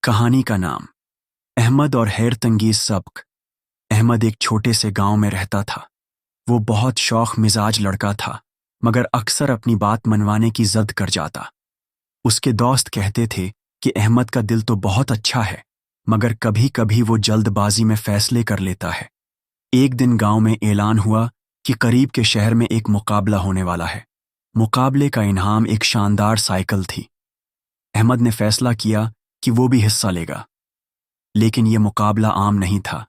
कहानी का नाम अहमद और हैरतंगीज सबक। अहमद एक छोटे से गांव में रहता था। वो बहुत शौक मिजाज लड़का था, मगर अक्सर अपनी बात मनवाने की जिद कर जाता। उसके दोस्त कहते थे कि अहमद का दिल तो बहुत अच्छा है, मगर कभी कभी वो जल्दबाजी में फैसले कर लेता है। एक दिन गांव में ऐलान हुआ कि करीब के शहर में एक मुकाबला होने वाला है। मुकाबले का इनाम एक शानदार साइकिल थी। अहमद ने फैसला किया कि वो भी हिस्सा लेगा। लेकिन यह मुकाबला आम नहीं था,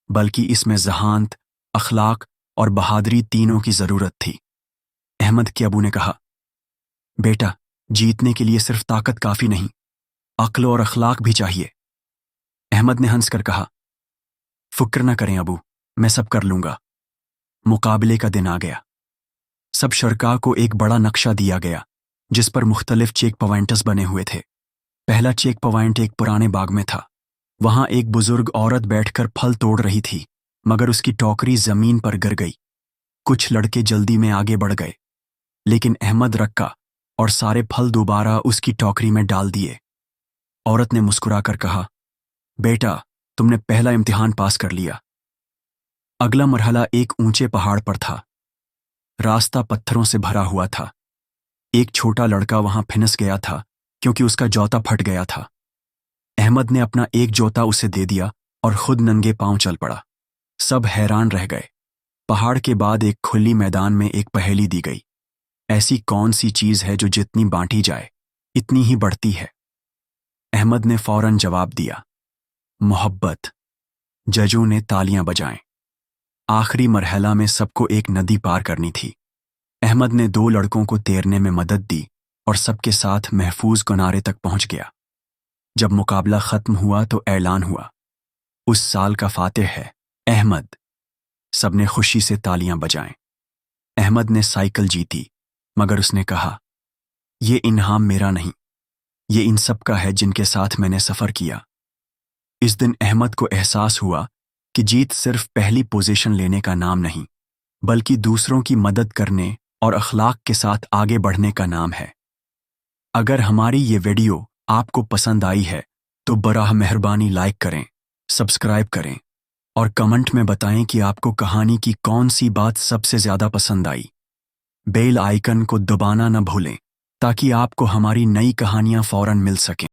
बल्कि इसमें ज़हानत, अखलाक और बहादुरी तीनों की ज़रूरत थी। अहमद के अबू ने कहा, बेटा, जीतने के लिए सिर्फ ताकत काफ़ी नहीं, अक्ल और अखलाक भी चाहिए। अहमद ने हंसकर कहा, फ़िक्र न करें अबू, मैं सब कर लूँगा। मुकाबले का दिन आ गया। सब शरका को एक बड़ा नक्शा दिया गया, जिस पर मुख्तलिफ चेक पॉइंट्स बने हुए थे। पहला चेक पॉइंट एक पुराने बाग में था। वहां एक बुजुर्ग औरत बैठकर फल तोड़ रही थी, मगर उसकी टोकरी जमीन पर गिर गई। कुछ लड़के जल्दी में आगे बढ़ गए, लेकिन अहमद रक्का और सारे फल दोबारा उसकी टोकरी में डाल दिए। औरत ने मुस्कुराकर कहा, बेटा, तुमने पहला इम्तिहान पास कर लिया। अगला मरहला एक ऊंचे पहाड़ पर था। रास्ता पत्थरों से भरा हुआ था। एक छोटा लड़का वहां फिनस गया था, क्योंकि उसका जूता फट गया था। अहमद ने अपना एक जूता उसे दे दिया और खुद नंगे पांव चल पड़ा। सब हैरान रह गए। पहाड़ के बाद एक खुली मैदान में एक पहेली दी गई। ऐसी कौन सी चीज है जो जितनी बांटी जाए इतनी ही बढ़ती है? अहमद ने फौरन जवाब दिया, मोहब्बत। जजों ने तालियां बजाएं। आखिरी मरहला में सबको एक नदी पार करनी थी। अहमद ने दो लड़कों को तैरने में मदद दी और सबके साथ महफूज किनारे तक पहुंच गया। जब मुकाबला खत्म हुआ तो ऐलान हुआ, उस साल का फातिह है अहमद। सबने खुशी से तालियां बजाएं। अहमद ने साइकिल जीती, मगर उसने कहा, यह इनाम मेरा नहीं, ये इन सब का है जिनके साथ मैंने सफर किया। इस दिन अहमद को एहसास हुआ कि जीत सिर्फ पहली पोजीशन लेने का नाम नहीं, बल्कि दूसरों की मदद करने और अखलाक के साथ आगे बढ़ने का नाम है। अगर हमारी ये वीडियो आपको पसंद आई है तो बराह मेहरबानी लाइक करें, सब्सक्राइब करें और कमेंट में बताएं कि आपको कहानी की कौन सी बात सबसे ज़्यादा पसंद आई। बेल आइकन को दबाना न भूलें, ताकि आपको हमारी नई कहानियां फौरन मिल सकें।